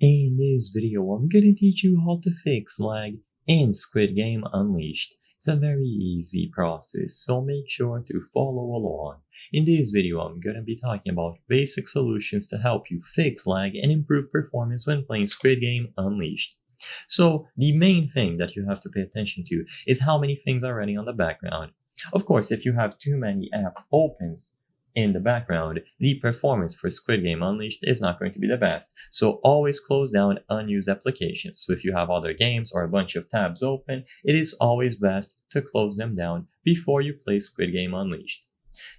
In this video, I'm gonna teach you how to fix lag in Squid Game Unleashed. It's a very easy process, so make sure to follow along. In this video, I'm gonna be talking about basic solutions to help you fix lag and improve performance when playing Squid Game Unleashed. So, the main thing that you have to pay attention to is how many things are running on the background. Of course, if you have too many app opens in the background, the performance for Squid Game Unleashed is not going to be the best. So always close down unused applications. So if you have other games or a bunch of tabs open, it is always best to close them down before you play Squid Game Unleashed.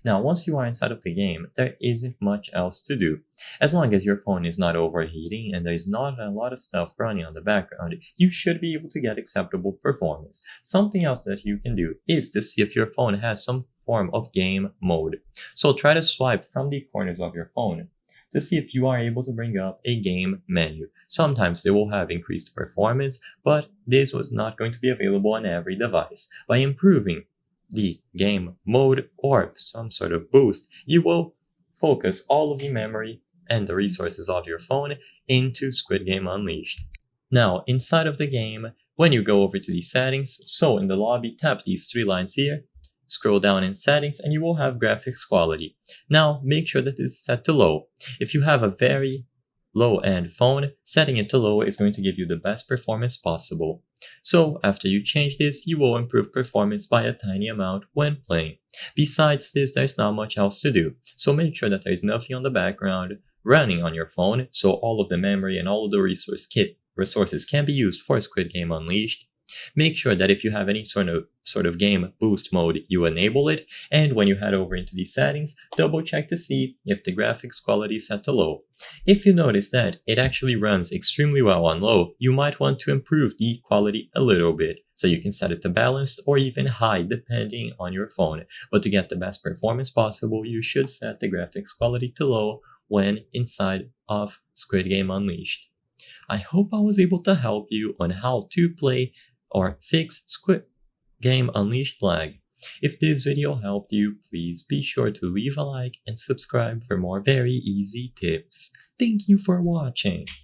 Now, once you are inside of the game, there isn't much else to do. As long as your phone is not overheating and there's not a lot of stuff running on the background, you should be able to get acceptable performance. Something else that you can do is to see if your phone has some form of game mode. So try to swipe from the corners of your phone to see if you are able to bring up a game menu. Sometimes they will have increased performance, but this was not going to be available on every device. By improving the game mode or some sort of boost, you will focus all of the memory and the resources of your phone into Squid Game Unleashed. Now, inside of the game, when you go over to the settings, so in the lobby, tap these three lines here, scroll down in settings, and you will have graphics quality. Now, make sure that this is set to low. If you have a very low-end phone, setting it to low is going to give you the best performance possible. So after you change this, you will improve performance by a tiny amount when playing. Besides this, there's not much else to do. So make sure that there's nothing on the background running on your phone, so all of the memory and all of the resources can be used for Squid Game Unleashed. Make sure that if you have any sort of game boost mode, you enable it, and when you head over into the settings, double check to see if the graphics quality is set to low. If you notice that it actually runs extremely well on low, you might want to improve the quality a little bit, so you can set it to balanced or even high depending on your phone. But to get the best performance possible, you should set the graphics quality to low when inside of Squid Game Unleashed. I hope I was able to help you on how to play or fix Squid Game Unleashed lag. If this video helped you, please be sure to leave a like and subscribe for more very easy tips. Thank you for watching.